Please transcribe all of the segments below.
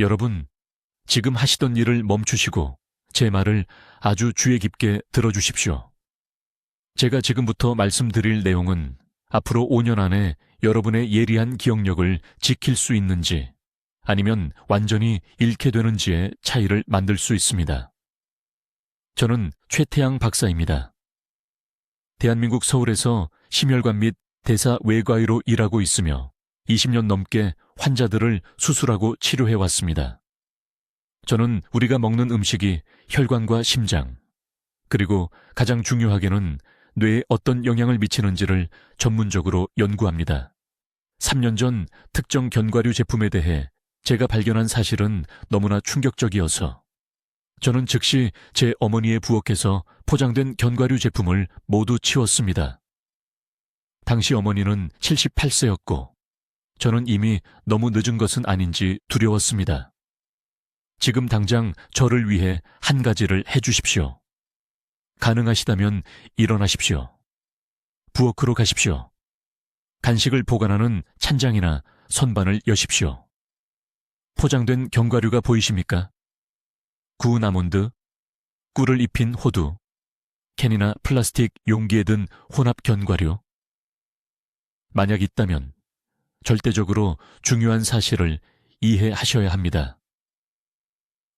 여러분, 지금 하시던 일을 멈추시고 제 말을 아주 주의 깊게 들어주십시오. 제가 지금부터 말씀드릴 내용은 앞으로 5년 안에 여러분의 예리한 기억력을 지킬 수 있는지 아니면 완전히 잃게 되는지의 차이를 만들 수 있습니다. 저는 최태양 박사입니다. 대한민국 서울에서 심혈관 및 대사 외과의로 일하고 있으며 20년 넘게 환자들을 수술하고 치료해 왔습니다. 저는 우리가 먹는 음식이 혈관과 심장, 그리고 가장 중요하게는 뇌에 어떤 영향을 미치는지를 전문적으로 연구합니다. 3년 전 특정 견과류 제품에 대해 제가 발견한 사실은 너무나 충격적이어서 저는 즉시 제 어머니의 부엌에서 포장된 견과류 제품을 모두 치웠습니다. 당시 어머니는 78세였고 저는 이미 너무 늦은 것은 아닌지 두려웠습니다. 지금 당장 저를 위해 한 가지를 해주십시오. 가능하시다면 일어나십시오. 부엌으로 가십시오. 간식을 보관하는 찬장이나 선반을 여십시오. 포장된 견과류가 보이십니까? 구운 아몬드, 꿀을 입힌 호두, 캔이나 플라스틱 용기에 든 혼합 견과류. 만약 있다면 절대적으로 중요한 사실을 이해하셔야 합니다.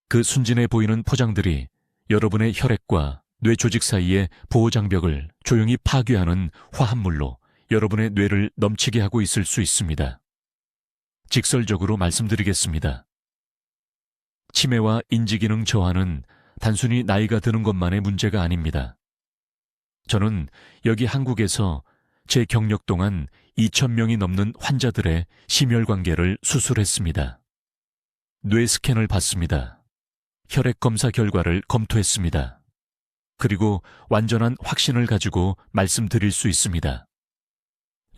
그 순진해 보이는 포장들이 여러분의 혈액과 뇌 조직 사이의 보호장벽을 조용히 파괴하는 화합물로 여러분의 뇌를 넘치게 하고 있을 수 있습니다. 직설적으로 말씀드리겠습니다. 치매와 인지기능 저하는 단순히 나이가 드는 것만의 문제가 아닙니다. 저는 여기 한국에서 제 경력 동안 2,000명이 넘는 환자들의 심혈관계를 수술했습니다. 뇌 스캔을 받습니다. 혈액 검사 결과를 검토했습니다. 그리고 완전한 확신을 가지고 말씀드릴 수 있습니다.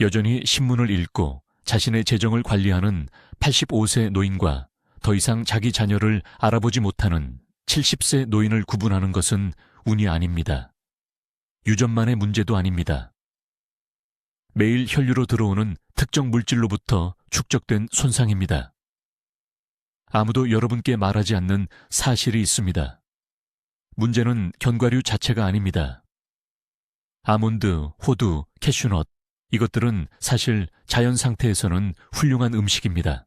여전히 신문을 읽고 자신의 재정을 관리하는 85세 노인과 더 이상 자기 자녀를 알아보지 못하는 70세 노인을 구분하는 것은 운이 아닙니다. 유전만의 문제도 아닙니다. 매일 혈류로 들어오는 특정 물질로부터 축적된 손상입니다. 아무도 여러분께 말하지 않는 사실이 있습니다. 문제는 견과류 자체가 아닙니다. 아몬드, 호두, 캐슈넛, 이것들은 사실 자연 상태에서는 훌륭한 음식입니다.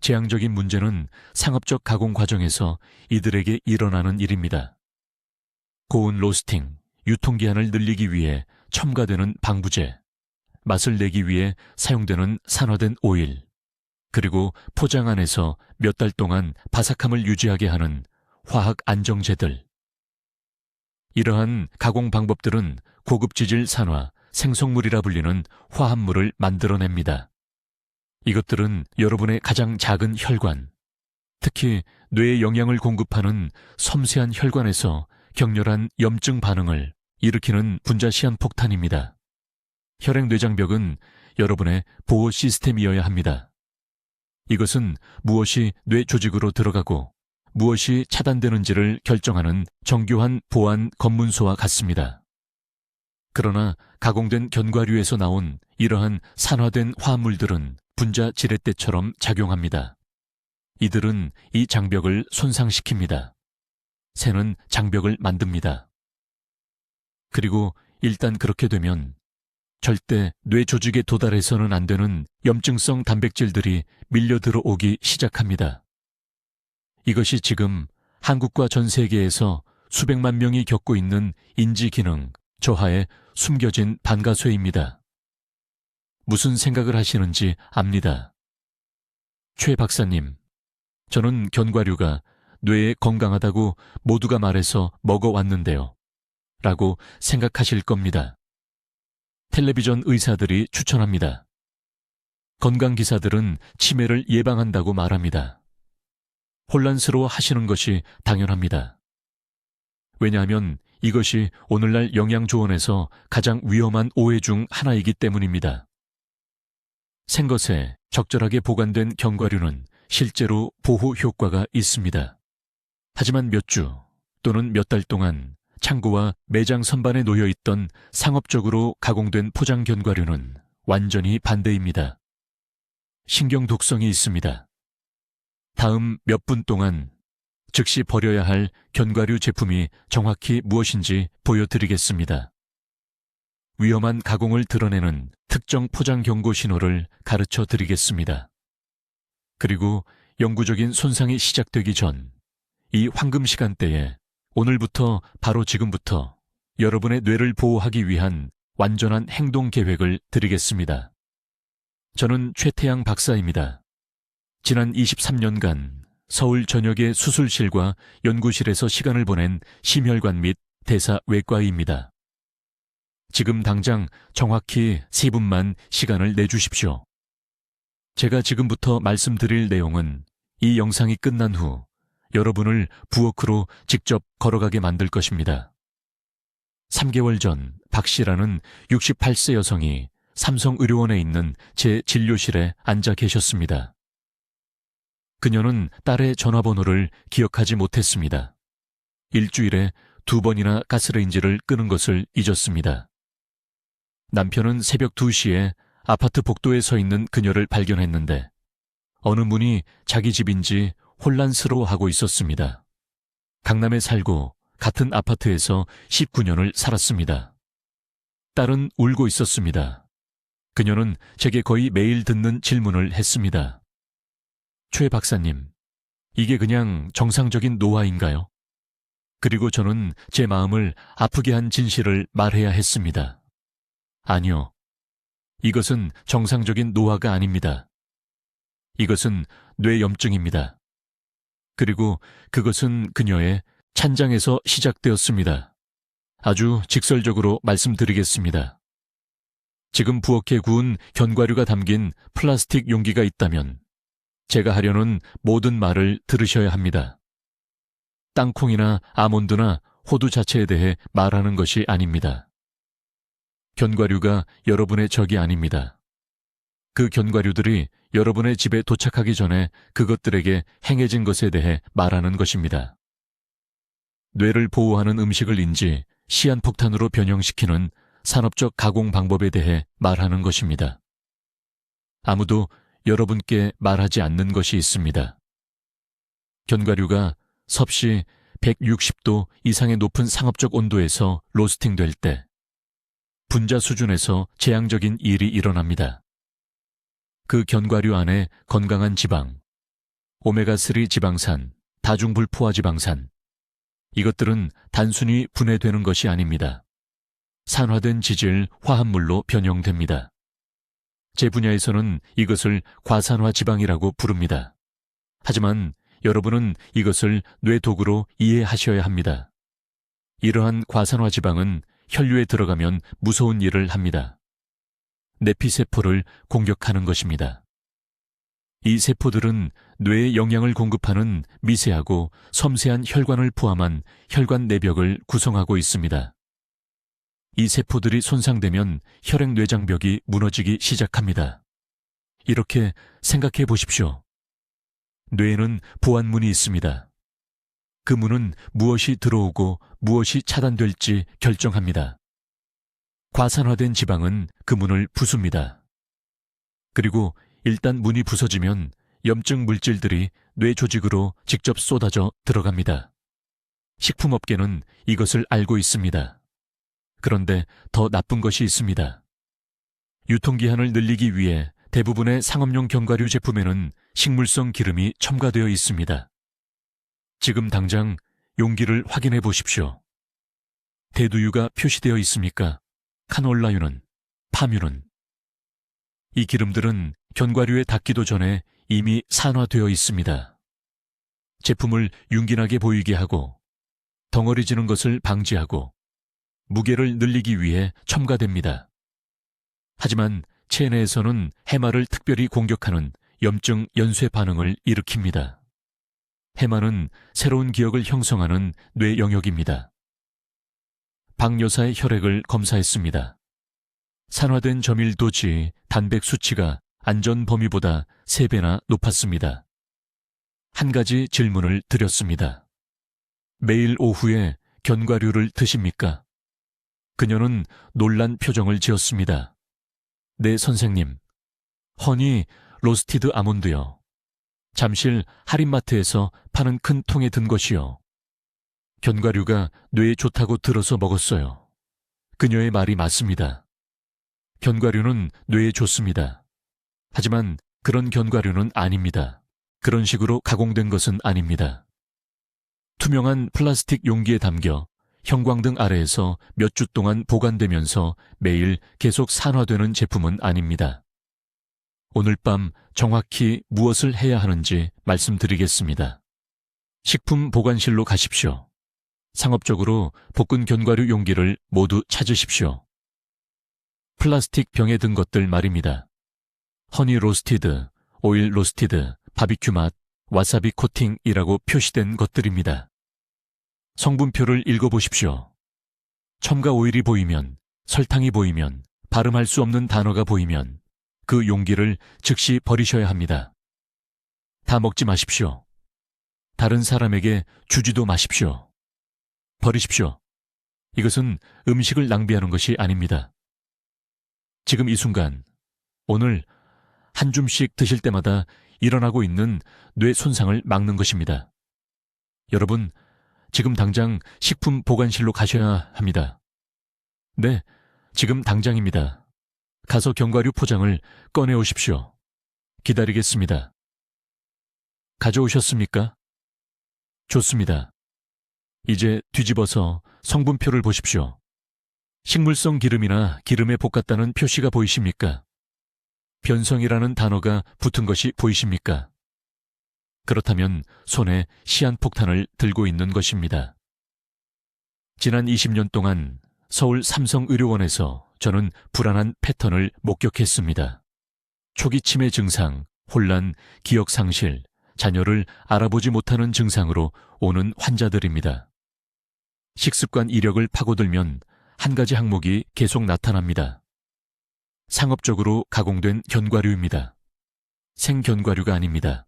재앙적인 문제는 상업적 가공 과정에서 이들에게 일어나는 일입니다. 고온 로스팅, 유통기한을 늘리기 위해 첨가되는 방부제, 맛을 내기 위해 사용되는 산화된 오일, 그리고 포장 안에서 몇 달 동안 바삭함을 유지하게 하는 화학 안정제들. 이러한 가공 방법들은 고급 지질 산화, 생성물이라 불리는 화합물을 만들어냅니다. 이것들은 여러분의 가장 작은 혈관, 특히 뇌에 영양을 공급하는 섬세한 혈관에서 격렬한 염증 반응을 일으키는 분자 시한폭탄입니다. 혈액뇌장벽은 여러분의 보호 시스템이어야 합니다. 이것은 무엇이 뇌 조직으로 들어가고 무엇이 차단되는지를 결정하는 정교한 보안 검문소와 같습니다. 그러나 가공된 견과류에서 나온 이러한 산화된 화합물들은 분자 지렛대처럼 작용합니다. 이들은 이 장벽을 손상시킵니다. 새는 장벽을 만듭니다. 그리고 일단 그렇게 되면 절대 뇌 조직에 도달해서는 안 되는 염증성 단백질들이 밀려 들어오기 시작합니다. 이것이 지금 한국과 전 세계에서 수백만 명이 겪고 있는 인지기능 저하의 숨겨진 반가쇠입니다. 무슨 생각을 하시는지 압니다. 최 박사님, 저는 견과류가 뇌에 건강하다고 모두가 말해서 먹어왔는데요. 라고 생각하실 겁니다. 텔레비전 의사들이 추천합니다. 건강기사들은 치매를 예방한다고 말합니다. 혼란스러워 하시는 것이 당연합니다. 왜냐하면 이것이 오늘날 영양조언에서 가장 위험한 오해 중 하나이기 때문입니다. 생것에 적절하게 보관된 견과류는 실제로 보호 효과가 있습니다. 하지만 몇 주 또는 몇 달 동안 창고와 매장 선반에 놓여 있던 상업적으로 가공된 포장 견과류는 완전히 반대입니다. 신경 독성이 있습니다. 다음 몇 분 동안 즉시 버려야 할 견과류 제품이 정확히 무엇인지 보여드리겠습니다. 위험한 가공을 드러내는 특정 포장 경고 신호를 가르쳐 드리겠습니다. 그리고 영구적인 손상이 시작되기 전 이 황금 시간대에 오늘부터 바로 지금부터 여러분의 뇌를 보호하기 위한 완전한 행동 계획을 드리겠습니다. 저는 최태양 박사입니다. 지난 23년간 서울 전역의 수술실과 연구실에서 시간을 보낸 심혈관 및 대사외과의입니다. 지금 당장 정확히 3분만 시간을 내주십시오. 제가 지금부터 말씀드릴 내용은 이 영상이 끝난 후 여러분을 부엌으로 직접 걸어가게 만들 것입니다. 3개월 전 박 씨라는 68세 여성이 삼성의료원에 있는 제 진료실에 앉아 계셨습니다. 그녀는 딸의 전화번호를 기억하지 못했습니다. 일주일에 2번이나 가스레인지를 끄는 것을 잊었습니다. 남편은 새벽 2시에 아파트 복도에 서 있는 그녀를 발견했는데 어느 문이 자기 집인지 혼란스러워하고 있었습니다. 강남에 살고 같은 아파트에서 19년을 살았습니다. 딸은 울고 있었습니다. 그녀는 제게 거의 매일 듣는 질문을 했습니다. 최 박사님, 이게 그냥 정상적인 노화인가요? 그리고 저는 제 마음을 아프게 한 진실을 말해야 했습니다. 아니요. 이것은 정상적인 노화가 아닙니다. 이것은 뇌염증입니다. 그리고 그것은 그녀의 찬장에서 시작되었습니다. 아주 직설적으로 말씀드리겠습니다. 지금 부엌에 구운 견과류가 담긴 플라스틱 용기가 있다면 제가 하려는 모든 말을 들으셔야 합니다. 땅콩이나 아몬드나 호두 자체에 대해 말하는 것이 아닙니다. 견과류가 여러분의 적이 아닙니다. 그 견과류들이 여러분의 집에 도착하기 전에 그것들에게 행해진 것에 대해 말하는 것입니다. 뇌를 보호하는 음식을 인지 시한폭탄으로 변형시키는 산업적 가공 방법에 대해 말하는 것입니다. 아무도 여러분께 말하지 않는 것이 있습니다. 견과류가 섭씨 160도 이상의 높은 상업적 온도에서 로스팅될 때 분자 수준에서 재앙적인 일이 일어납니다. 그 견과류 안에 건강한 지방, 오메가3 지방산, 다중불포화 지방산, 이것들은 단순히 분해되는 것이 아닙니다. 산화된 지질 화합물로 변형됩니다. 제 분야에서는 이것을 과산화 지방이라고 부릅니다. 하지만 여러분은 이것을 뇌독으로 이해하셔야 합니다. 이러한 과산화 지방은 혈류에 들어가면 무서운 일을 합니다. 내피세포를 공격하는 것입니다. 이 세포들은 뇌에 영양을 공급하는 미세하고 섬세한 혈관을 포함한 혈관 내벽을 구성하고 있습니다. 이 세포들이 손상되면 혈액뇌장벽이 무너지기 시작합니다. 이렇게 생각해 보십시오. 뇌에는 보안문이 있습니다. 그 문은 무엇이 들어오고 무엇이 차단될지 결정합니다. 과산화된 지방은 그 문을 부숩니다. 그리고 일단 문이 부서지면 염증 물질들이 뇌 조직으로 직접 쏟아져 들어갑니다. 식품업계는 이것을 알고 있습니다. 그런데 더 나쁜 것이 있습니다. 유통기한을 늘리기 위해 대부분의 상업용 견과류 제품에는 식물성 기름이 첨가되어 있습니다. 지금 당장 용기를 확인해 보십시오. 대두유가 표시되어 있습니까? 카놀라유는, 파뮤는. 이 기름들은 견과류에 닿기도 전에 이미 산화되어 있습니다. 제품을 윤기나게 보이게 하고 덩어리지는 것을 방지하고 무게를 늘리기 위해 첨가됩니다. 하지만 체내에서는 해마를 특별히 공격하는 염증 연쇄 반응을 일으킵니다. 해마는 새로운 기억을 형성하는 뇌 영역입니다. 박 여사의 혈액을 검사했습니다. 산화된 저밀도지 단백 수치가 안전 범위보다 3배나 높았습니다. 한 가지 질문을 드렸습니다. 매일 오후에 견과류를 드십니까? 그녀는 놀란 표정을 지었습니다. 네, 선생님. 허니 로스티드 아몬드요. 잠실 할인마트에서 파는 큰 통에 든 것이요. 견과류가 뇌에 좋다고 들어서 먹었어요. 그녀의 말이 맞습니다. 견과류는 뇌에 좋습니다. 하지만 그런 견과류는 아닙니다. 그런 식으로 가공된 것은 아닙니다. 투명한 플라스틱 용기에 담겨 형광등 아래에서 몇 주 동안 보관되면서 매일 계속 산화되는 제품은 아닙니다. 오늘 밤 정확히 무엇을 해야 하는지 말씀드리겠습니다. 식품 보관실로 가십시오. 상업적으로 볶은 견과류 용기를 모두 찾으십시오. 플라스틱 병에 든 것들 말입니다. 허니 로스티드, 오일 로스티드, 바비큐 맛, 와사비 코팅이라고 표시된 것들입니다. 성분표를 읽어보십시오. 첨가 오일이 보이면, 설탕이 보이면, 발음할 수 없는 단어가 보이면 그 용기를 즉시 버리셔야 합니다. 다 먹지 마십시오. 다른 사람에게 주지도 마십시오. 버리십시오. 이것은 음식을 낭비하는 것이 아닙니다. 지금 이 순간, 오늘 한 줌씩 드실 때마다 일어나고 있는 뇌 손상을 막는 것입니다. 여러분, 지금 당장 식품 보관실로 가셔야 합니다. 네, 지금 당장입니다. 가서 견과류 포장을 꺼내 오십시오. 기다리겠습니다. 가져오셨습니까? 좋습니다. 이제 뒤집어서 성분표를 보십시오. 식물성 기름이나 기름에 볶았다는 표시가 보이십니까? 변성이라는 단어가 붙은 것이 보이십니까? 그렇다면 손에 시한폭탄을 들고 있는 것입니다. 지난 20년 동안 서울 삼성의료원에서 저는 불안한 패턴을 목격했습니다. 초기 치매 증상, 혼란, 기억상실, 자녀를 알아보지 못하는 증상으로 오는 환자들입니다. 식습관 이력을 파고들면 한 가지 항목이 계속 나타납니다. 상업적으로 가공된 견과류입니다. 생견과류가 아닙니다.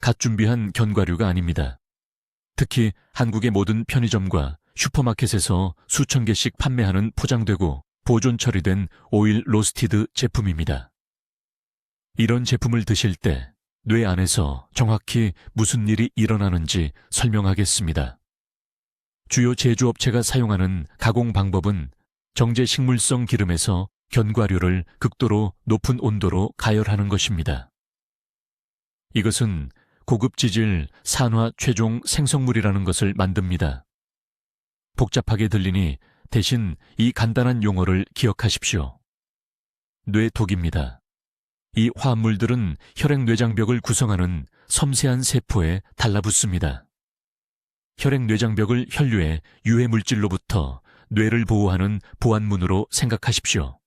갓 준비한 견과류가 아닙니다. 특히 한국의 모든 편의점과 슈퍼마켓에서 수천 개씩 판매하는 포장되고 보존 처리된 오일 로스티드 제품입니다. 이런 제품을 드실 때 뇌 안에서 정확히 무슨 일이 일어나는지 설명하겠습니다. 주요 제조업체가 사용하는 가공 방법은 정제 식물성 기름에서 견과류를 극도로 높은 온도로 가열하는 것입니다. 이것은 고급 지질 산화 최종 생성물이라는 것을 만듭니다. 복잡하게 들리니 대신 이 간단한 용어를 기억하십시오. 뇌독입니다. 이 화합물들은 혈액뇌장벽을 구성하는 섬세한 세포에 달라붙습니다. 혈액뇌장벽을 혈류의 유해물질로부터 뇌를 보호하는 보안문으로 생각하십시오.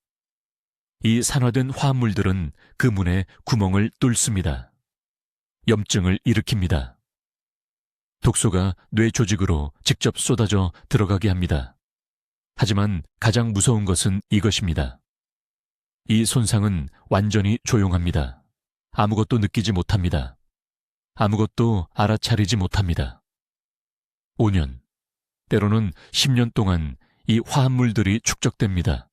이 산화된 화합물들은 그 문에 구멍을 뚫습니다. 염증을 일으킵니다. 독소가 뇌 조직으로 직접 쏟아져 들어가게 합니다. 하지만 가장 무서운 것은 이것입니다. 이 손상은 완전히 조용합니다. 아무것도 느끼지 못합니다. 아무것도 알아차리지 못합니다. 5년, 때로는 10년 동안 이 화합물들이 축적됩니다.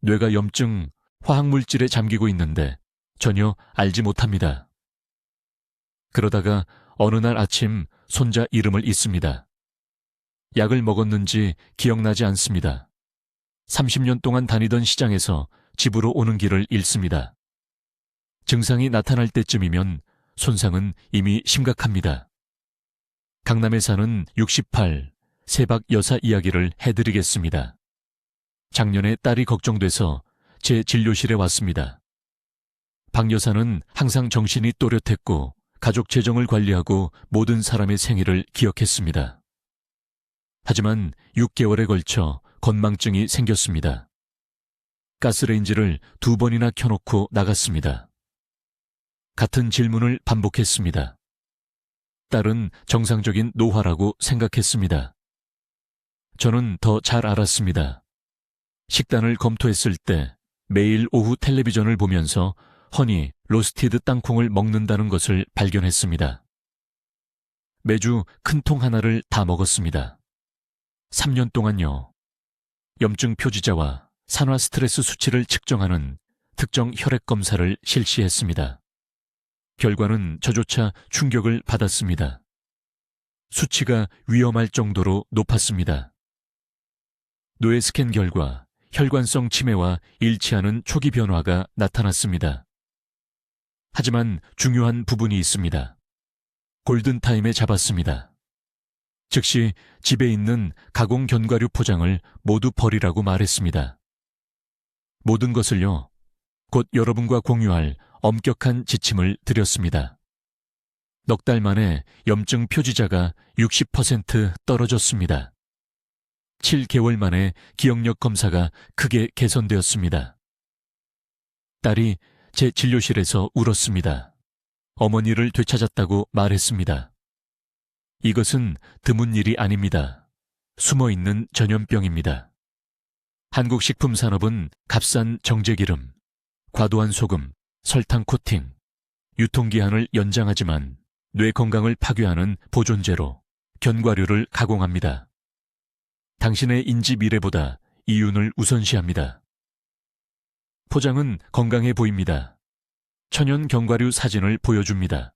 뇌가 염증, 화학물질에 잠기고 있는데 전혀 알지 못합니다. 그러다가 어느 날 아침 손자 이름을 잊습니다. 약을 먹었는지 기억나지 않습니다. 30년 동안 다니던 시장에서 집으로 오는 길을 잃습니다. 증상이 나타날 때쯤이면 손상은 이미 심각합니다. 강남에 사는 68 세박 여사 이야기를 해드리겠습니다. 작년에 딸이 걱정돼서 제 진료실에 왔습니다. 박 여사는 항상 정신이 또렷했고 가족 재정을 관리하고 모든 사람의 생일을 기억했습니다. 하지만 6개월에 걸쳐 건망증이 생겼습니다. 가스레인지를 2번이나 켜놓고 나갔습니다. 같은 질문을 반복했습니다. 딸은 정상적인 노화라고 생각했습니다. 저는 더 잘 알았습니다. 식단을 검토했을 때 매일 오후 텔레비전을 보면서 허니 로스티드 땅콩을 먹는다는 것을 발견했습니다. 매주 큰 통 하나를 다 먹었습니다. 3년 동안요. 염증 표지자와 산화 스트레스 수치를 측정하는 특정 혈액 검사를 실시했습니다. 결과는 저조차 충격을 받았습니다. 수치가 위험할 정도로 높았습니다. 뇌 스캔 결과 혈관성 치매와 일치하는 초기 변화가 나타났습니다. 하지만 중요한 부분이 있습니다. 골든타임에 잡았습니다. 즉시 집에 있는 가공 견과류 포장을 모두 버리라고 말했습니다. 모든 것을요, 곧 여러분과 공유할 엄격한 지침을 드렸습니다. 넉 달 만에 염증 표지자가 60% 떨어졌습니다. 7개월 만에 기억력 검사가 크게 개선되었습니다. 딸이 제 진료실에서 울었습니다. 어머니를 되찾았다고 말했습니다. 이것은 드문 일이 아닙니다. 숨어있는 전염병입니다. 한국 식품산업은 값싼 정제기름, 과도한 소금, 설탕 코팅, 유통기한을 연장하지만 뇌 건강을 파괴하는 보존제로 견과류를 가공합니다. 당신의 인지 미래보다 이윤을 우선시합니다. 포장은 건강해 보입니다. 천연 견과류 사진을 보여줍니다.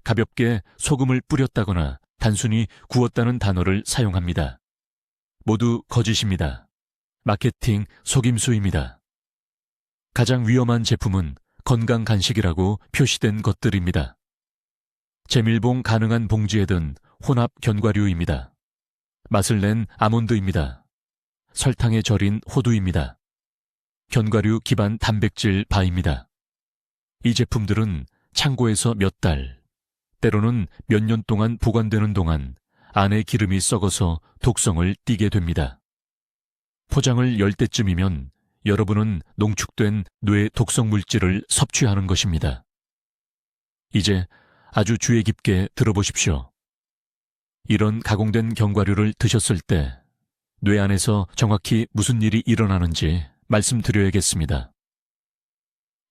가볍게 소금을 뿌렸다거나 단순히 구웠다는 단어를 사용합니다. 모두 거짓입니다. 마케팅 속임수입니다. 가장 위험한 제품은 건강 간식이라고 표시된 것들입니다. 재밀봉 가능한 봉지에 든 혼합 견과류입니다. 맛을 낸 아몬드입니다. 설탕에 절인 호두입니다. 견과류 기반 단백질 바입니다. 이 제품들은 창고에서 몇 달, 때로는 몇 년 동안 보관되는 동안 안에 기름이 썩어서 독성을 띠게 됩니다. 포장을 열 때쯤이면 여러분은 농축된 뇌 독성 물질을 섭취하는 것입니다. 이제 아주 주의 깊게 들어보십시오. 이런 가공된 견과류를 드셨을 때 뇌 안에서 정확히 무슨 일이 일어나는지 말씀드려야겠습니다.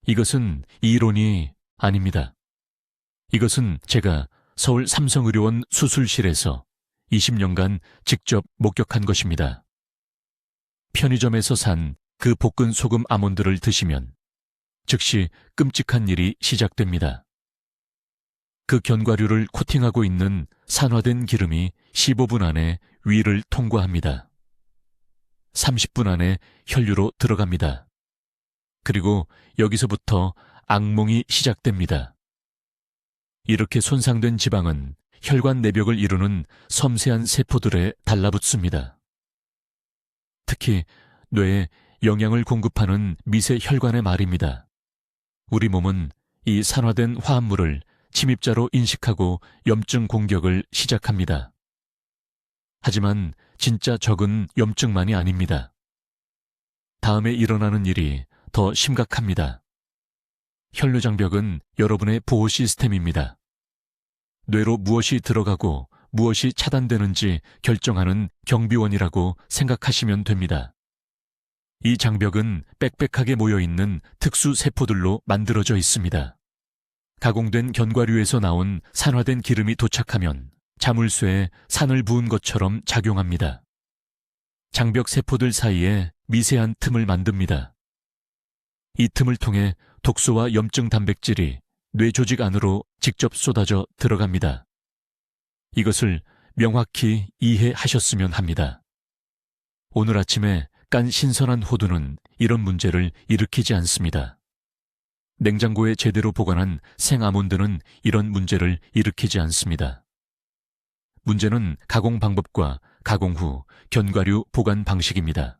이것은 이론이 아닙니다. 이것은 제가 서울 삼성의료원 수술실에서 20년간 직접 목격한 것입니다. 편의점에서 산 그 볶은 소금 아몬드를 드시면 즉시 끔찍한 일이 시작됩니다. 그 견과류를 코팅하고 있는 산화된 기름이 15분 안에 위를 통과합니다. 30분 안에 혈류로 들어갑니다. 그리고 여기서부터 악몽이 시작됩니다. 이렇게 손상된 지방은 혈관 내벽을 이루는 섬세한 세포들에 달라붙습니다. 특히 뇌에 영양을 공급하는 미세 혈관의 말입니다. 우리 몸은 이 산화된 화합물을 침입자로 인식하고 염증 공격을 시작합니다. 하지만 진짜 적은 염증만이 아닙니다. 다음에 일어나는 일이 더 심각합니다. 혈류장벽은 여러분의 보호 시스템입니다. 뇌로 무엇이 들어가고 무엇이 차단되는지 결정하는 경비원이라고 생각하시면 됩니다. 이 장벽은 빽빽하게 모여있는 특수 세포들로 만들어져 있습니다. 가공된 견과류에서 나온 산화된 기름이 도착하면 자물쇠에 산을 부은 것처럼 작용합니다. 장벽 세포들 사이에 미세한 틈을 만듭니다. 이 틈을 통해 독소와 염증 단백질이 뇌 조직 안으로 직접 쏟아져 들어갑니다. 이것을 명확히 이해하셨으면 합니다. 오늘 아침에 깐 신선한 호두는 이런 문제를 일으키지 않습니다. 냉장고에 제대로 보관한 생아몬드는 이런 문제를 일으키지 않습니다. 문제는 가공 방법과 가공 후 견과류 보관 방식입니다.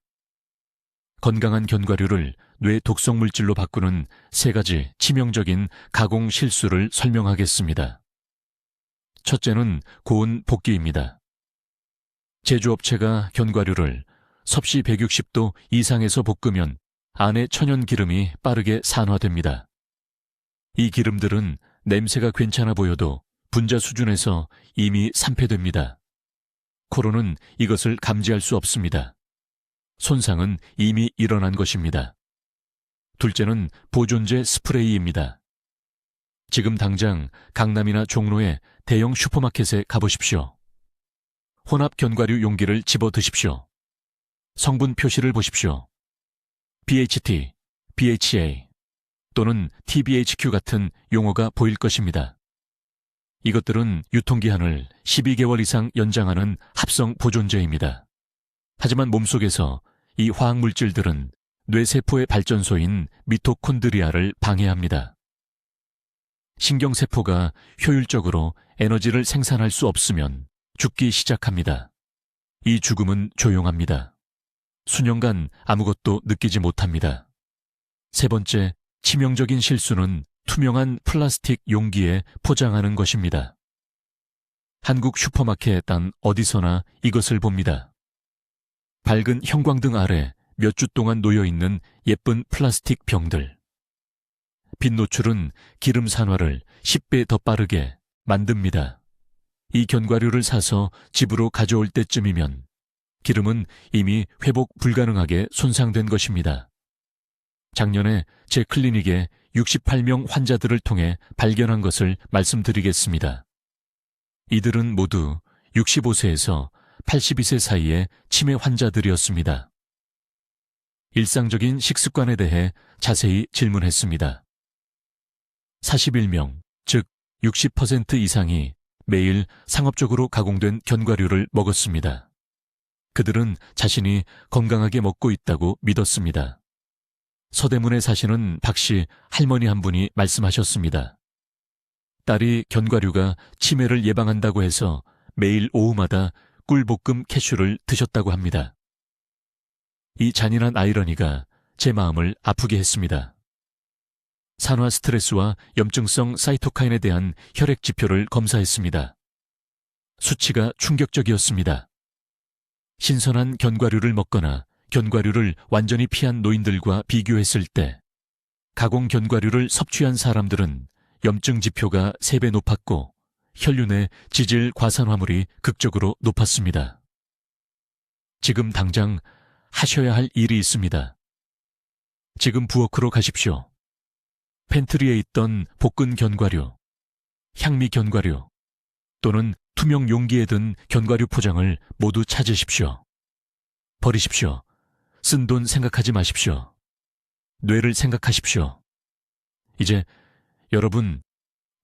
건강한 견과류를 뇌 독성 물질로 바꾸는 3가지 치명적인 가공 실수를 설명하겠습니다. 첫째는 고온 볶기입니다. 제조업체가 견과류를 섭씨 160도 이상에서 볶으면 안에 천연 기름이 빠르게 산화됩니다. 이 기름들은 냄새가 괜찮아 보여도 분자 수준에서 이미 산패됩니다. 코로는 이것을 감지할 수 없습니다. 손상은 이미 일어난 것입니다. 둘째는 보존제 스프레이입니다. 지금 당장 강남이나 종로의 대형 슈퍼마켓에 가보십시오. 혼합 견과류 용기를 집어 드십시오. 성분 표시를 보십시오. BHT, BHA, 또는 TBHQ 같은 용어가 보일 것입니다. 이것들은 유통기한을 12개월 이상 연장하는 합성 보존제입니다. 하지만 몸속에서 이 화학물질들은 뇌세포의 발전소인 미토콘드리아를 방해합니다. 신경세포가 효율적으로 에너지를 생산할 수 없으면 죽기 시작합니다. 이 죽음은 조용합니다. 수년간 아무것도 느끼지 못합니다. 세 번째, 치명적인 실수는 투명한 플라스틱 용기에 포장하는 것입니다. 한국 슈퍼마켓 단 어디서나 이것을 봅니다. 밝은 형광등 아래 몇 주 동안 놓여있는 예쁜 플라스틱 병들. 빛 노출은 기름 산화를 10배 더 빠르게 만듭니다. 이 견과류를 사서 집으로 가져올 때쯤이면 기름은 이미 회복 불가능하게 손상된 것입니다. 작년에 제 클리닉에 68명 환자들을 통해 발견한 것을 말씀드리겠습니다. 이들은 모두 65세에서 82세 사이의 치매 환자들이었습니다. 일상적인 식습관에 대해 자세히 질문했습니다. 41명, 즉 60% 이상이 매일 상업적으로 가공된 견과류를 먹었습니다. 그들은 자신이 건강하게 먹고 있다고 믿었습니다. 서대문에 사시는 박씨 할머니 한 분이 말씀하셨습니다. 딸이 견과류가 치매를 예방한다고 해서 매일 오후마다 꿀볶음 캐슈를 드셨다고 합니다. 이 잔인한 아이러니가 제 마음을 아프게 했습니다. 산화 스트레스와 염증성 사이토카인에 대한 혈액 지표를 검사했습니다. 수치가 충격적이었습니다. 신선한 견과류를 먹거나 견과류를 완전히 피한 노인들과 비교했을 때 가공 견과류를 섭취한 사람들은 염증 지표가 3배 높았고 혈류 내 지질 과산화물이 극적으로 높았습니다. 지금 당장 하셔야 할 일이 있습니다. 지금 부엌으로 가십시오. 팬트리에 있던 볶은 견과류, 향미 견과류 또는 투명 용기에 든 견과류 포장을 모두 찾으십시오. 버리십시오. 쓴 돈 생각하지 마십시오. 뇌를 생각하십시오. 이제 여러분,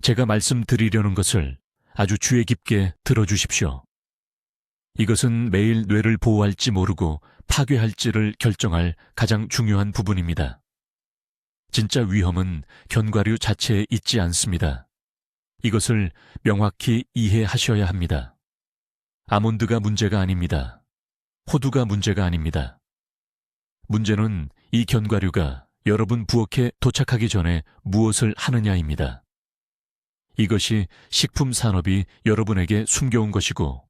제가 말씀드리려는 것을 아주 주의 깊게 들어주십시오. 이것은 매일 뇌를 보호할지 모르고 파괴할지를 결정할 가장 중요한 부분입니다. 진짜 위험은 견과류 자체에 있지 않습니다. 이것을 명확히 이해하셔야 합니다. 아몬드가 문제가 아닙니다. 호두가 문제가 아닙니다. 문제는 이 견과류가 여러분 부엌에 도착하기 전에 무엇을 하느냐입니다. 이것이 식품 산업이 여러분에게 숨겨온 것이고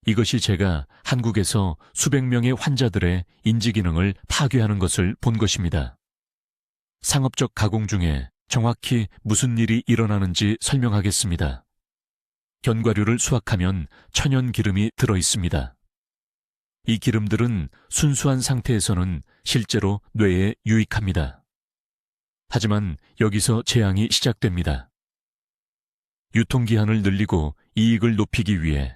이것이 제가 한국에서 수백 명의 환자들의 인지기능을 파괴하는 것을 본 것입니다. 상업적 가공 중에 정확히 무슨 일이 일어나는지 설명하겠습니다. 견과류를 수확하면 천연 기름이 들어 있습니다. 이 기름들은 순수한 상태에서는 실제로 뇌에 유익합니다. 하지만 여기서 재앙이 시작됩니다. 유통기한을 늘리고 이익을 높이기 위해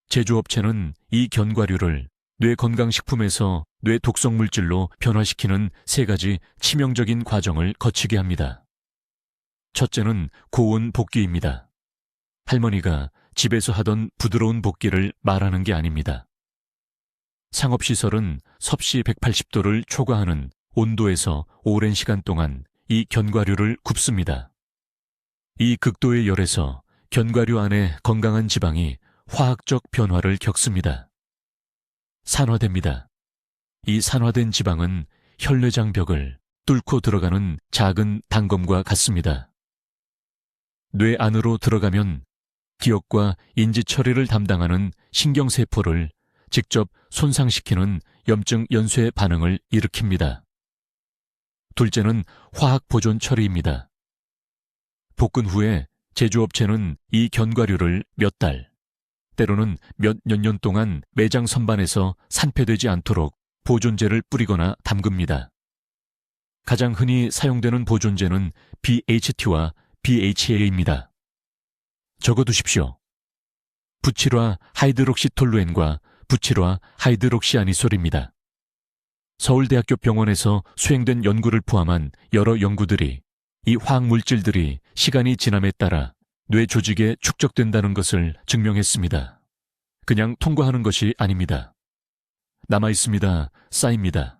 제조업체는 이 견과류를 뇌건강식품에서 뇌 독성물질로 변화시키는 3가지 치명적인 과정을 거치게 합니다. 첫째는 고온 볶기입니다. 할머니가 집에서 하던 부드러운 볶기를 말하는 게 아닙니다. 상업시설은 섭씨 180도를 초과하는 온도에서 오랜 시간 동안 이 견과류를 굽습니다. 이 극도의 열에서 견과류 안에 건강한 지방이 화학적 변화를 겪습니다. 산화됩니다. 이 산화된 지방은 혈내장 벽을 뚫고 들어가는 작은 단검과 같습니다. 뇌 안으로 들어가면 기억과 인지 처리를 담당하는 신경세포를 직접 손상시키는 염증 연쇄 반응을 일으킵니다. 둘째는 화학 보존 처리입니다. 볶은 후에 제조업체는 이 견과류를 몇 달, 때로는 몇 년 동안 매장 선반에서 산패되지 않도록 보존제를 뿌리거나 담급니다. 가장 흔히 사용되는 보존제는 BHT와 BHA입니다. 적어두십시오. 부칠화 하이드록시톨루엔과 부칠화 하이드록시아니솔입니다. 서울대학교 병원에서 수행된 연구를 포함한 여러 연구들이 이 화학물질들이 시간이 지남에 따라 뇌 조직에 축적된다는 것을 증명했습니다. 그냥 통과하는 것이 아닙니다. 남아있습니다. 쌓입니다.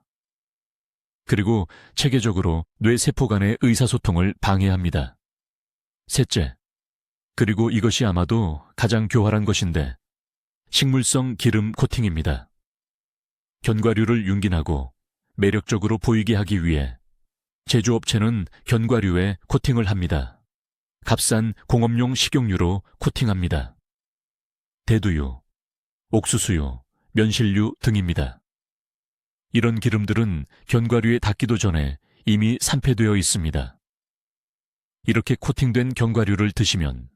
그리고 체계적으로 뇌세포 간의 의사소통을 방해합니다. 셋째, 그리고 이것이 아마도 가장 교활한 것인데 식물성 기름 코팅입니다. 견과류를 윤gin하고 매력적으로 보이게 하기 위해 제조업체는 견과류에 코팅을 합니다. 값싼 공업용 식용유로 코팅합니다. 대두유, 옥수수유, 면실류 등입니다. 이런 기름들은 견과류에 닿기도 전에 이미 산패되어 있습니다. 이렇게 코팅된 견과류를 드시면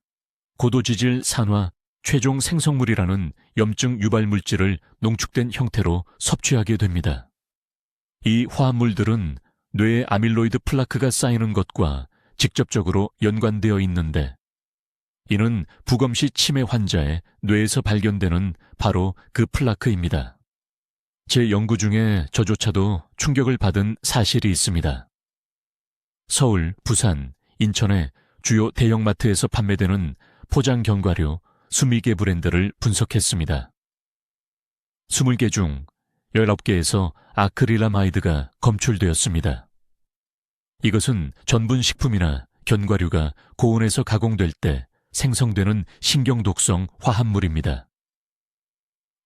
고도지질 산화 최종 생성물이라는 염증 유발 물질을 농축된 형태로 섭취하게 됩니다. 이 화합물들은 뇌에 아밀로이드 플라크가 쌓이는 것과 직접적으로 연관되어 있는데 이는 부검시 치매 환자의 뇌에서 발견되는 바로 그 플라크입니다. 제 연구 중에 저조차도 충격을 받은 사실이 있습니다. 서울, 부산, 인천의 주요 대형마트에서 판매되는 포장 견과류 20개 브랜드를 분석했습니다. 20개 중 19개에서 아크릴라마이드가 검출되었습니다. 이것은 전분 식품이나 견과류가 고온에서 가공될 때 생성되는 신경독성 화합물입니다.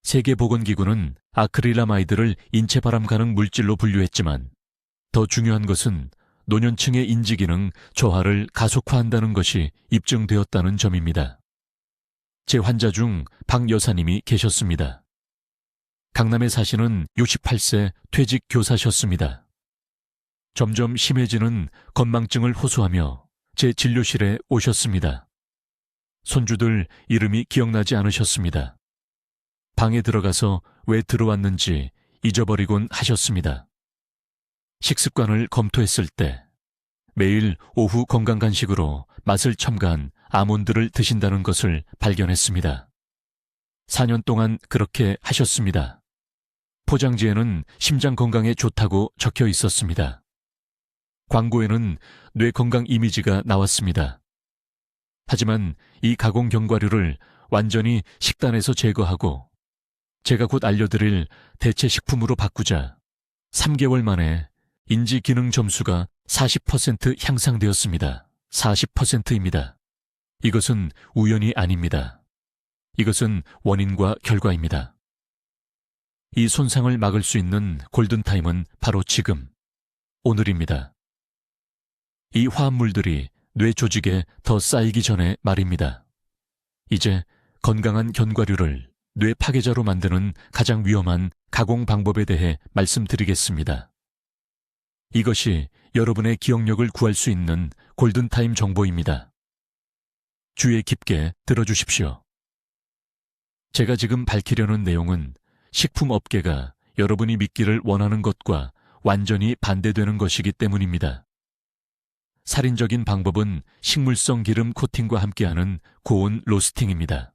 세계보건기구는 아크릴라마이드를 인체 발암 가능 물질로 분류했지만 더 중요한 것은 노년층의 인지기능 저하를 가속화한다는 것이 입증되었다는 점입니다. 제 환자 중 박 여사님이 계셨습니다. 강남에 사시는 68세 퇴직 교사셨습니다. 점점 심해지는 건망증을 호소하며 제 진료실에 오셨습니다. 손주들 이름이 기억나지 않으셨습니다. 방에 들어가서 왜 들어왔는지 잊어버리곤 하셨습니다. 식습관을 검토했을 때 매일 오후 건강간식으로 맛을 첨가한 아몬드를 드신다는 것을 발견했습니다. 4년 동안 그렇게 하셨습니다. 포장지에는 심장 건강에 좋다고 적혀 있었습니다. 광고에는 뇌 건강 이미지가 나왔습니다. 하지만 이 가공 견과류를 완전히 식단에서 제거하고 제가 곧 알려드릴 대체 식품으로 바꾸자 3개월 만에 인지 기능 점수가 40% 향상되었습니다. 40%입니다. 이것은 우연이 아닙니다. 이것은 원인과 결과입니다. 이 손상을 막을 수 있는 골든타임은 바로 지금, 오늘입니다. 이 화합물들이 뇌 조직에 더 쌓이기 전에 말입니다. 이제 건강한 견과류를 뇌 파괴자로 만드는 가장 위험한 가공 방법에 대해 말씀드리겠습니다. 이것이 여러분의 기억력을 구할 수 있는 골든타임 정보입니다. 주의 깊게 들어주십시오. 제가 지금 밝히려는 내용은 식품업계가 여러분이 믿기를 원하는 것과 완전히 반대되는 것이기 때문입니다. 살인적인 방법은 식물성 기름 코팅과 함께하는 고온 로스팅입니다.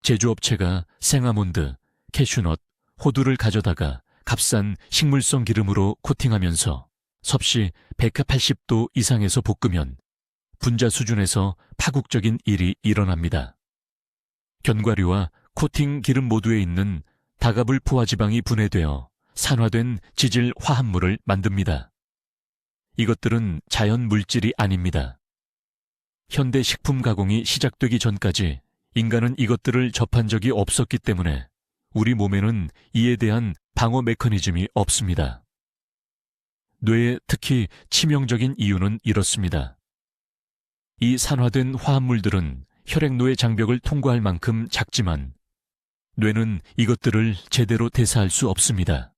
제조업체가 생아몬드, 캐슈넛, 호두를 가져다가 값싼 식물성 기름으로 코팅하면서 섭씨 180도 이상에서 볶으면 분자 수준에서 파국적인 일이 일어납니다. 견과류와 코팅 기름 모두에 있는 다가불 포화지방이 분해되어 산화된 지질 화합물을 만듭니다. 이것들은 자연 물질이 아닙니다. 현대 식품 가공이 시작되기 전까지 인간은 이것들을 접한 적이 없었기 때문에 우리 몸에는 이에 대한 방어 메커니즘이 없습니다. 뇌에 특히 치명적인 이유는 이렇습니다. 이 산화된 화합물들은 혈액노의 장벽을 통과할 만큼 작지만 뇌는 이것들을 제대로 대사할 수 없습니다.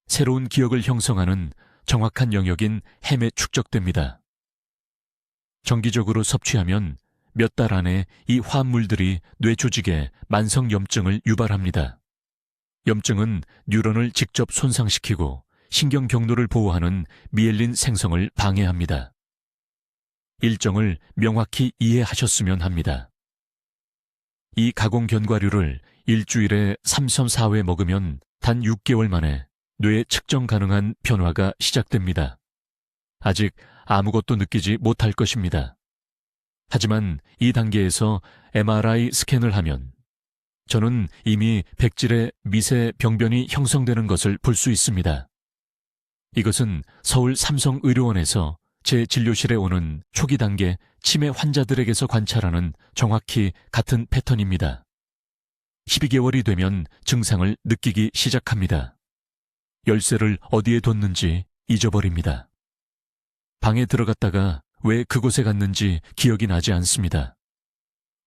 새로운 기억을 형성하는 정확한 영역인 햄에 축적됩니다. 정기적으로 섭취하면 몇 달 안에 이 화합물들이 뇌 조직에 만성 염증을 유발합니다. 염증은 뉴런을 직접 손상시키고 신경 경로를 보호하는 미엘린 생성을 방해합니다. 일정을 명확히 이해하셨으면 합니다. 이 가공 견과류를 일주일에 3-4회 먹으면 단 6개월 만에 뇌에 측정 가능한 변화가 시작됩니다. 아직 아무것도 느끼지 못할 것입니다. 하지만 이 단계에서 MRI 스캔을 하면 저는 이미 백질의 미세 병변이 형성되는 것을 볼 수 있습니다. 이것은 서울 삼성의료원에서 제 진료실에 오는 초기 단계 치매 환자들에게서 관찰하는 정확히 같은 패턴입니다. 12개월이 되면 증상을 느끼기 시작합니다. 열쇠를 어디에 뒀는지 잊어버립니다. 방에 들어갔다가 왜 그곳에 갔는지 기억이 나지 않습니다.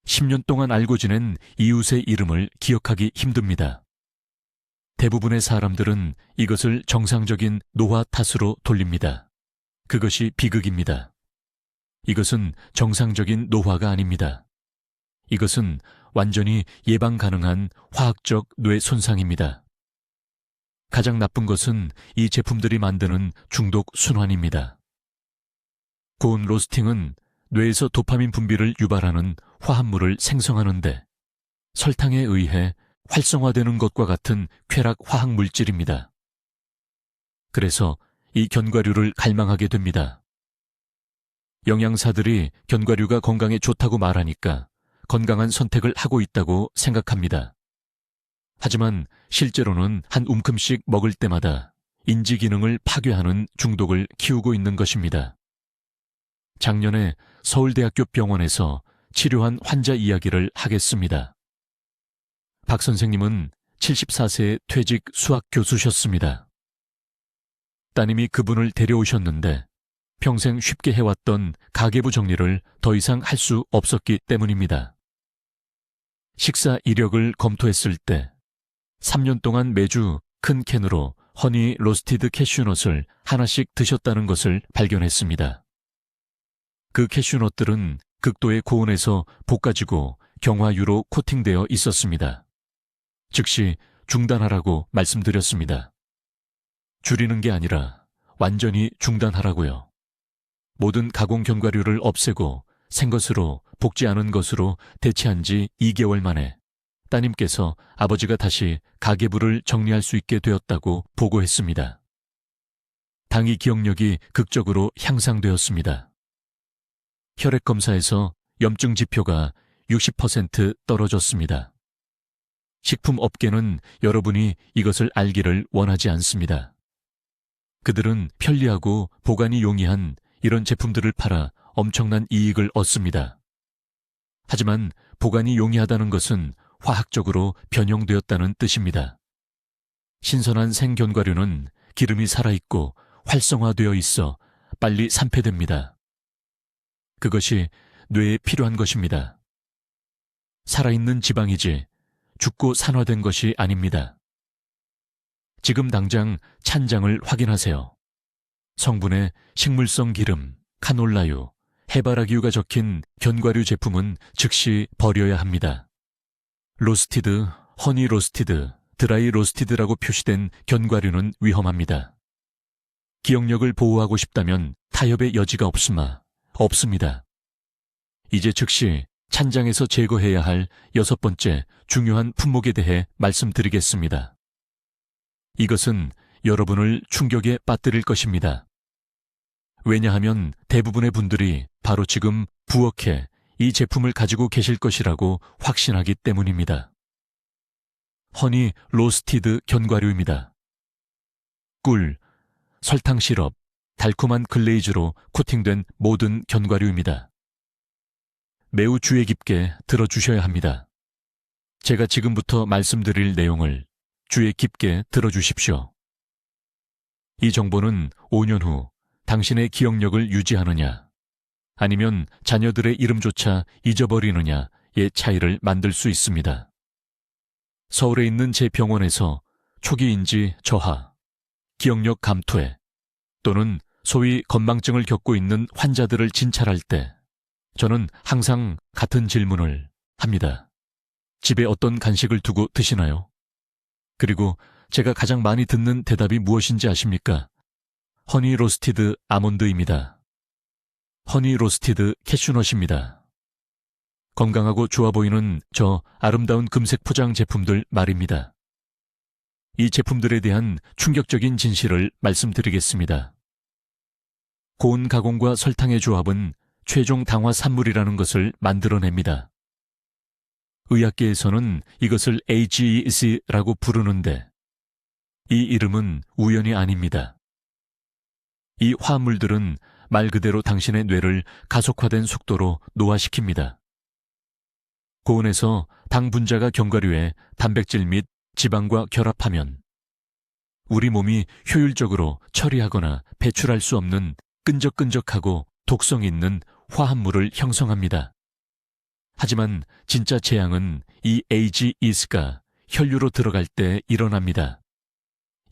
10년 동안 알고 지낸 이웃의 이름을 기억하기 힘듭니다. 대부분의 사람들은 이것을 정상적인 노화 탓으로 돌립니다. 그것이 비극입니다. 이것은 정상적인 노화가 아닙니다. 이것은 완전히 예방 가능한 화학적 뇌 손상입니다. 가장 나쁜 것은 이 제품들이 만드는 중독 순환입니다. 고온 로스팅은 뇌에서 도파민 분비를 유발하는 화합물을 생성하는데 설탕에 의해 활성화되는 것과 같은 쾌락 화학 물질입니다. 그래서 이 견과류를 갈망하게 됩니다. 영양사들이 견과류가 건강에 좋다고 말하니까 건강한 선택을 하고 있다고 생각합니다. 하지만 실제로는 한 움큼씩 먹을 때마다 인지 기능을 파괴하는 중독을 키우고 있는 것입니다. 작년에 서울대학교 병원에서 치료한 환자 이야기를 하겠습니다. 박 선생님은 74세의 퇴직 수학 교수셨습니다. 따님이 그분을 데려오셨는데 평생 쉽게 해왔던 가계부 정리를 더 이상 할 수 없었기 때문입니다. 식사 이력을 검토했을 때 3년 동안 매주 큰 캔으로 허니 로스티드 캐슈넛을 하나씩 드셨다는 것을 발견했습니다. 그 캐슈넛들은 극도의 고온에서 볶아지고 경화유로 코팅되어 있었습니다. 즉시 중단하라고 말씀드렸습니다. 줄이는 게 아니라 완전히 중단하라고요. 모든 가공 견과류를 없애고 생것으로 볶지 않은 것으로 대체한 지 2개월 만에 따님께서 아버지가 다시 가계부를 정리할 수 있게 되었다고 보고했습니다. 당이 기억력이 극적으로 향상되었습니다. 혈액 검사에서 염증 지표가 60% 떨어졌습니다. 식품 업계는 여러분이 이것을 알기를 원하지 않습니다. 그들은 편리하고 보관이 용이한 이런 제품들을 팔아 엄청난 이익을 얻습니다. 하지만 보관이 용이하다는 것은 화학적으로 변형되었다는 뜻입니다. 신선한 생견과류는 기름이 살아있고 활성화되어 있어 빨리 산패됩니다. 그것이 뇌에 필요한 것입니다. 살아있는 지방이지 죽고 산화된 것이 아닙니다. 지금 당장 찬장을 확인하세요. 성분에 식물성 기름, 카놀라유, 해바라기유가 적힌 견과류 제품은 즉시 버려야 합니다. 로스티드, 허니 로스티드, 드라이 로스티드라고 표시된 견과류는 위험합니다. 기억력을 보호하고 싶다면 타협의 여지가 없습니다. 이제 즉시 찬장에서 제거해야 할 6번째 중요한 품목에 대해 말씀드리겠습니다. 이것은 여러분을 충격에 빠뜨릴 것입니다. 왜냐하면 대부분의 분들이 바로 지금 부엌에 이 제품을 가지고 계실 것이라고 확신하기 때문입니다. 허니 로스티드 견과류입니다. 꿀, 설탕 시럽, 달콤한 글레이즈로 코팅된 모든 견과류입니다. 매우 주의 깊게 들어주셔야 합니다. 제가 지금부터 말씀드릴 내용을 주의 깊게 들어주십시오. 이 정보는 5년 후 당신의 기억력을 유지하느냐, 아니면 자녀들의 이름조차 잊어버리느냐의 차이를 만들 수 있습니다. 서울에 있는 제 병원에서 초기 인지 저하, 기억력 감퇴 또는 소위 건망증을 겪고 있는 환자들을 진찰할 때 저는 항상 같은 질문을 합니다. 집에 어떤 간식을 두고 드시나요? 그리고 제가 가장 많이 듣는 대답이 무엇인지 아십니까? 허니 로스티드 아몬드입니다. 허니 로스티드 캐슈넛입니다. 건강하고 좋아 보이는 저 아름다운 금색 포장 제품들 말입니다. 이 제품들에 대한 충격적인 진실을 말씀드리겠습니다. 고온 가공과 설탕의 조합은 최종 당화 산물이라는 것을 만들어냅니다. 의학계에서는 이것을 AGE라고 부르는데 이 이름은 우연이 아닙니다. 이 화합물들은 말 그대로 당신의 뇌를 가속화된 속도로 노화시킵니다. 고온에서 당 분자가 견과류에 단백질 및 지방과 결합하면 우리 몸이 효율적으로 처리하거나 배출할 수 없는 끈적끈적하고 독성 있는 화합물을 형성합니다. 하지만 진짜 재앙은 이 AGEs가 혈류로 들어갈 때 일어납니다.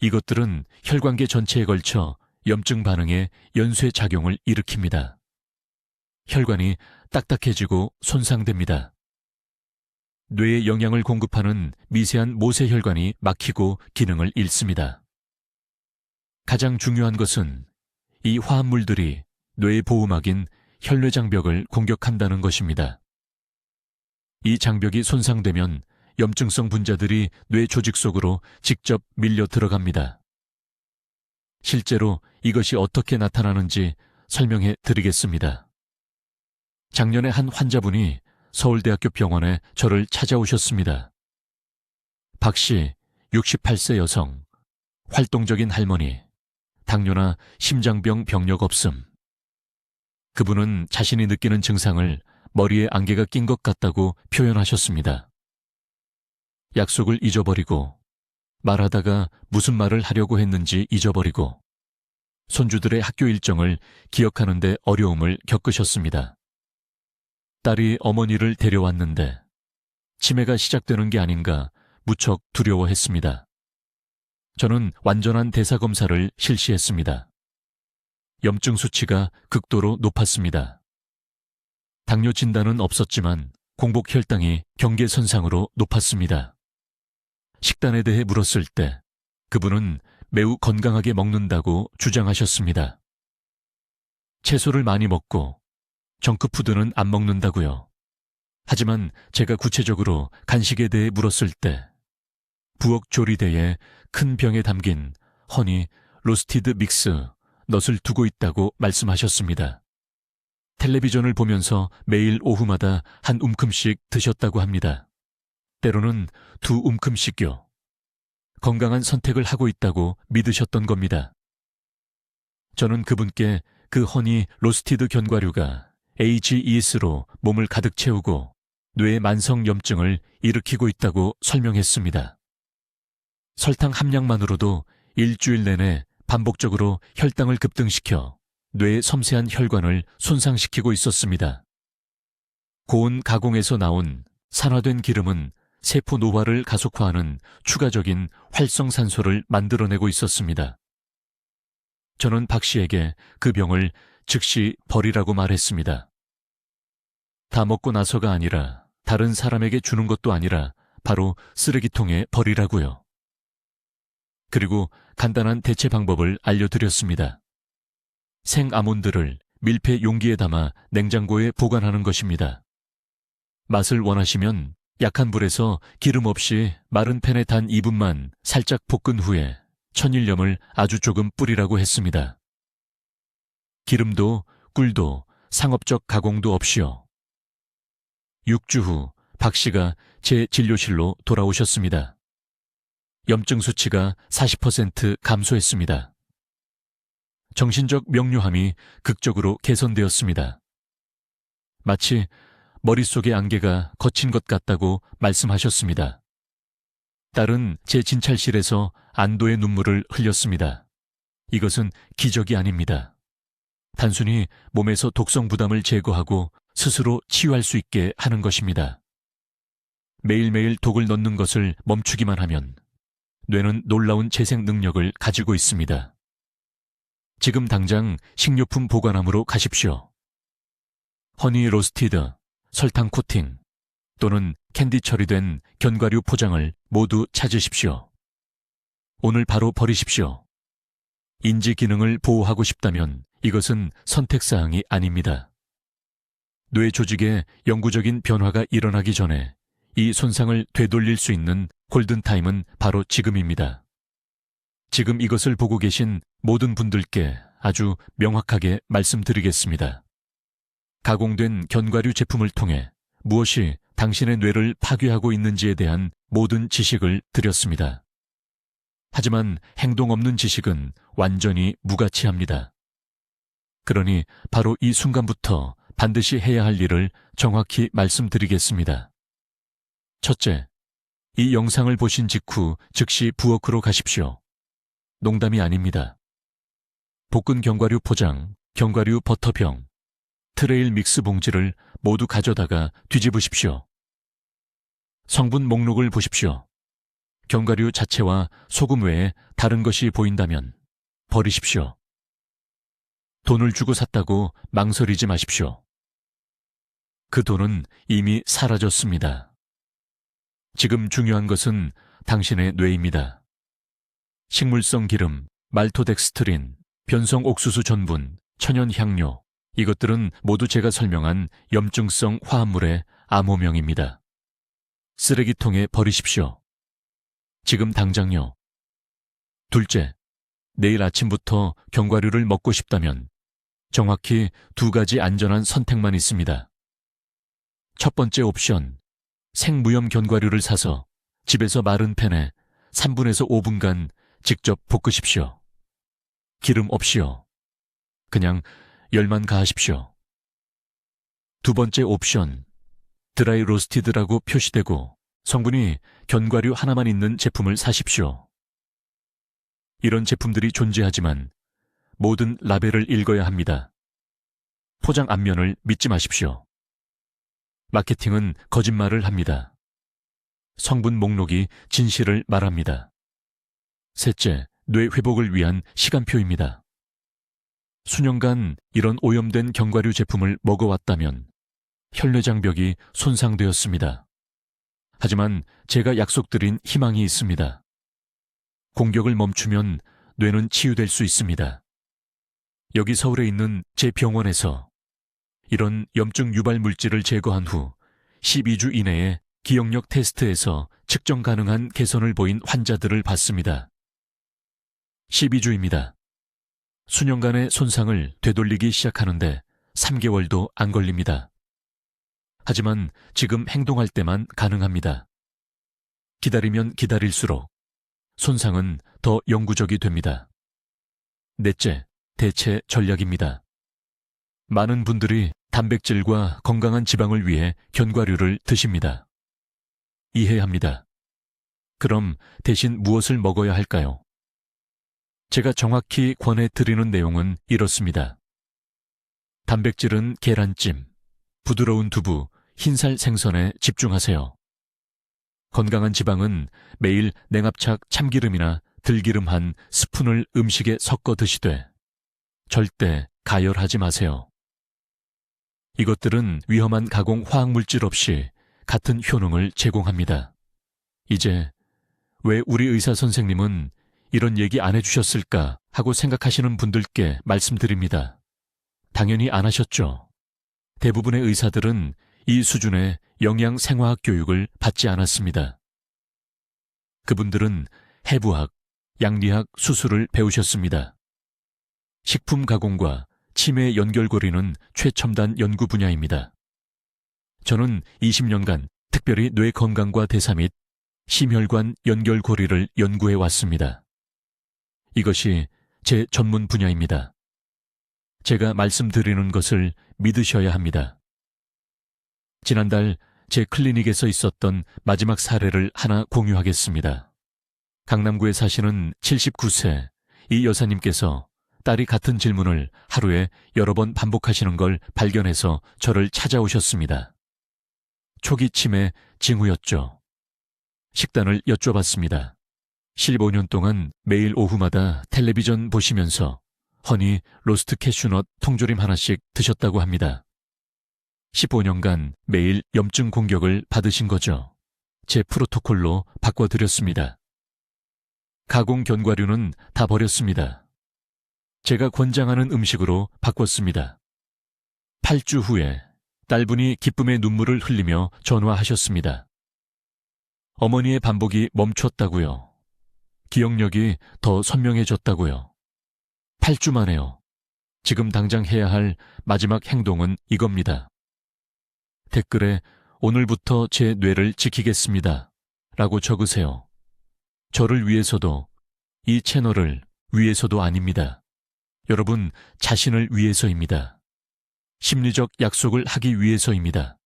이것들은 혈관계 전체에 걸쳐 염증 반응에 연쇄 작용을 일으킵니다. 혈관이 딱딱해지고 손상됩니다. 뇌에 영양을 공급하는 미세한 모세혈관이 막히고 기능을 잃습니다. 가장 중요한 것은 이 화합물들이 뇌의 보호막인 혈뇌장벽을 공격한다는 것입니다. 이 장벽이 손상되면 염증성 분자들이 뇌 조직 속으로 직접 밀려 들어갑니다. 실제로 이것이 어떻게 나타나는지 설명해 드리겠습니다. 작년에 한 환자분이 서울대학교 병원에 저를 찾아오셨습니다. 박 씨, 68세 여성, 활동적인 할머니, 당뇨나 심장병 병력 없음. 그분은 자신이 느끼는 증상을 머리에 안개가 낀 것 같다고 표현하셨습니다. 약속을 잊어버리고 말하다가 무슨 말을 하려고 했는지 잊어버리고 손주들의 학교 일정을 기억하는 데 어려움을 겪으셨습니다. 딸이 어머니를 데려왔는데 치매가 시작되는 게 아닌가 무척 두려워했습니다. 저는 완전한 대사검사를 실시했습니다. 염증 수치가 극도로 높았습니다. 당뇨 진단은 없었지만 공복 혈당이 경계선상으로 높았습니다. 식단에 대해 물었을 때 그분은 매우 건강하게 먹는다고 주장하셨습니다. 채소를 많이 먹고 정크푸드는 안 먹는다고요. 하지만 제가 구체적으로 간식에 대해 물었을 때 부엌 조리대에 큰 병에 담긴 허니 로스티드 믹스 넛을 두고 있다고 말씀하셨습니다. 텔레비전을 보면서 매일 오후마다 한 움큼씩 드셨다고 합니다. 때로는 2움큼씩요. 건강한 선택을 하고 있다고 믿으셨던 겁니다. 저는 그분께 그 허니 로스티드 견과류가 AGEs로 몸을 가득 채우고 뇌의 만성 염증을 일으키고 있다고 설명했습니다. 설탕 함량만으로도 일주일 내내 반복적으로 혈당을 급등시켜 뇌의 섬세한 혈관을 손상시키고 있었습니다. 고온 가공에서 나온 산화된 기름은 세포 노화를 가속화하는 추가적인 활성산소를 만들어내고 있었습니다. 저는 박 씨에게 그 병을 즉시 버리라고 말했습니다. 다 먹고 나서가 아니라 다른 사람에게 주는 것도 아니라 바로 쓰레기통에 버리라고요. 그리고 간단한 대체 방법을 알려드렸습니다. 생 아몬드를 밀폐 용기에 담아 냉장고에 보관하는 것입니다. 맛을 원하시면 약한 불에서 기름 없이 마른 팬에 단 2분만 살짝 볶은 후에 천일염을 아주 조금 뿌리라고 했습니다. 기름도 꿀도 상업적 가공도 없이요. 6주 후 박 씨가 제 진료실로 돌아오셨습니다. 염증 수치가 40% 감소했습니다. 정신적 명료함이 극적으로 개선되었습니다. 마치 머릿속의 안개가 거친 것 같다고 말씀하셨습니다. 딸은 제 진찰실에서 안도의 눈물을 흘렸습니다. 이것은 기적이 아닙니다. 단순히 몸에서 독성 부담을 제거하고 스스로 치유할 수 있게 하는 것입니다. 매일매일 독을 넣는 것을 멈추기만 하면 뇌는 놀라운 재생 능력을 가지고 있습니다. 지금 당장 식료품 보관함으로 가십시오. 허니 로스티드, 설탕 코팅 또는 캔디 처리된 견과류 포장을 모두 찾으십시오. 오늘 바로 버리십시오. 인지 기능을 보호하고 싶다면 이것은 선택사항이 아닙니다. 뇌 조직에 영구적인 변화가 일어나기 전에 이 손상을 되돌릴 수 있는 골든타임은 바로 지금입니다. 지금 이것을 보고 계신 모든 분들께 아주 명확하게 말씀드리겠습니다. 가공된 견과류 제품을 통해 무엇이 당신의 뇌를 파괴하고 있는지에 대한 모든 지식을 드렸습니다. 하지만 행동 없는 지식은 완전히 무가치합니다. 그러니 바로 이 순간부터 반드시 해야 할 일을 정확히 말씀드리겠습니다. 첫째, 이 영상을 보신 직후 즉시 부엌으로 가십시오. 농담이 아닙니다. 볶은 견과류 포장, 견과류 버터병, 트레일 믹스 봉지를 모두 가져다가 뒤집으십시오. 성분 목록을 보십시오. 견과류 자체와 소금 외에 다른 것이 보인다면 버리십시오. 돈을 주고 샀다고 망설이지 마십시오. 그 돈은 이미 사라졌습니다. 지금 중요한 것은 당신의 뇌입니다. 식물성 기름, 말토덱스트린, 변성 옥수수 전분, 천연 향료, 이것들은 모두 제가 설명한 염증성 화합물의 암호명입니다. 쓰레기통에 버리십시오. 지금 당장요. 둘째, 내일 아침부터 견과류를 먹고 싶다면 정확히 2가지 안전한 선택만 있습니다. 첫 번째 옵션, 생무염 견과류를 사서 집에서 마른 팬에 3분에서 5분간 직접 볶으십시오. 기름 없이요. 그냥 열만 가하십시오. 두 번째 옵션, 드라이 로스티드라고 표시되고 성분이 견과류 하나만 있는 제품을 사십시오. 이런 제품들이 존재하지만 모든 라벨을 읽어야 합니다. 포장 앞면을 믿지 마십시오. 마케팅은 거짓말을 합니다. 성분 목록이 진실을 말합니다. 셋째, 뇌 회복을 위한 시간표입니다. 수년간 이런 오염된 견과류 제품을 먹어왔다면 혈내장벽이 손상되었습니다. 하지만 제가 약속드린 희망이 있습니다. 공격을 멈추면 뇌는 치유될 수 있습니다. 여기 서울에 있는 제 병원에서 이런 염증 유발 물질을 제거한 후 12주 이내에 기억력 테스트에서 측정 가능한 개선을 보인 환자들을 봤습니다. 12주입니다. 수년간의 손상을 되돌리기 시작하는데 3개월도 안 걸립니다. 하지만 지금 행동할 때만 가능합니다. 기다리면 기다릴수록 손상은 더 영구적이 됩니다. 넷째, 대체 전략입니다. 많은 분들이 단백질과 건강한 지방을 위해 견과류를 드십니다. 이해합니다. 그럼 대신 무엇을 먹어야 할까요? 제가 정확히 권해드리는 내용은 이렇습니다. 단백질은 계란찜, 부드러운 두부, 흰살 생선에 집중하세요. 건강한 지방은 매일 냉합착 참기름이나 들기름 한 스푼을 음식에 섞어 드시되 절대 가열하지 마세요. 이것들은 위험한 가공 화학물질 없이 같은 효능을 제공합니다. 이제 왜 우리 의사 선생님은 이런 얘기 안 해주셨을까 하고 생각하시는 분들께 말씀드립니다. 당연히 안 하셨죠. 대부분의 의사들은 이 수준의 영양 생화학 교육을 받지 않았습니다. 그분들은 해부학, 양리학, 수술을 배우셨습니다. 식품 가공과 치매 연결고리는 최첨단 연구 분야입니다. 저는 20년간 특별히 뇌 건강과 대사 및 심혈관 연결고리를 연구해 왔습니다. 이것이 제 전문 분야입니다. 제가 말씀드리는 것을 믿으셔야 합니다. 지난달 제 클리닉에서 있었던 마지막 사례를 하나 공유하겠습니다. 강남구에 사시는 79세 이 여사님께서 딸이 같은 질문을 하루에 여러 번 반복하시는 걸 발견해서 저를 찾아오셨습니다. 초기 치매 징후였죠. 식단을 여쭤봤습니다. 15년 동안 매일 오후마다 텔레비전 보시면서 허니 로스트 캐슈넛 통조림 하나씩 드셨다고 합니다. 15년간 매일 염증 공격을 받으신 거죠. 제 프로토콜로 바꿔드렸습니다. 가공 견과류는 다 버렸습니다. 제가 권장하는 음식으로 바꿨습니다. 8주 후에 딸분이 기쁨의 눈물을 흘리며 전화하셨습니다. 어머니의 반복이 멈췄다고요. 기억력이 더 선명해졌다고요. 8주 만에요. 지금 당장 해야 할 마지막 행동은 이겁니다. 댓글에 오늘부터 제 뇌를 지키겠습니다 라고 적으세요. 저를 위해서도, 이 채널을 위해서도 아닙니다. 여러분 자신을 위해서입니다. 심리적 약속을 하기 위해서입니다.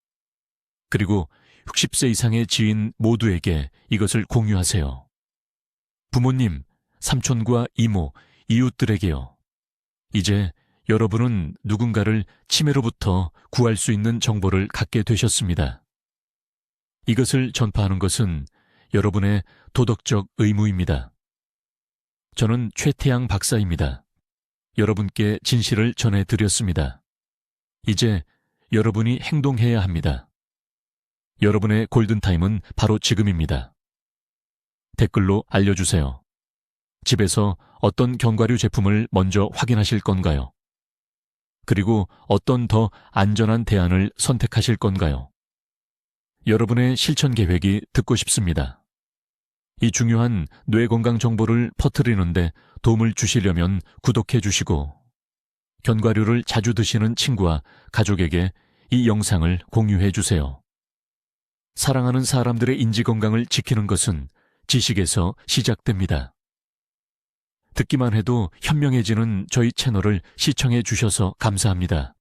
그리고 60세 이상의 지인 모두에게 이것을 공유하세요. 부모님, 삼촌과 이모, 이웃들에게요. 이제 여러분은 누군가를 치매로부터 구할 수 있는 정보를 갖게 되셨습니다. 이것을 전파하는 것은 여러분의 도덕적 의무입니다. 저는 최태양 박사입니다. 여러분께 진실을 전해드렸습니다. 이제 여러분이 행동해야 합니다. 여러분의 골든타임은 바로 지금입니다. 댓글로 알려주세요. 집에서 어떤 견과류 제품을 먼저 확인하실 건가요? 그리고 어떤 더 안전한 대안을 선택하실 건가요? 여러분의 실천 계획이 듣고 싶습니다. 이 중요한 뇌 건강 정보를 퍼뜨리는데 도움을 주시려면 구독해 주시고, 견과류를 자주 드시는 친구와 가족에게 이 영상을 공유해 주세요. 사랑하는 사람들의 인지 건강을 지키는 것은 지식에서 시작됩니다. 듣기만 해도 현명해지는 저희 채널을 시청해 주셔서 감사합니다.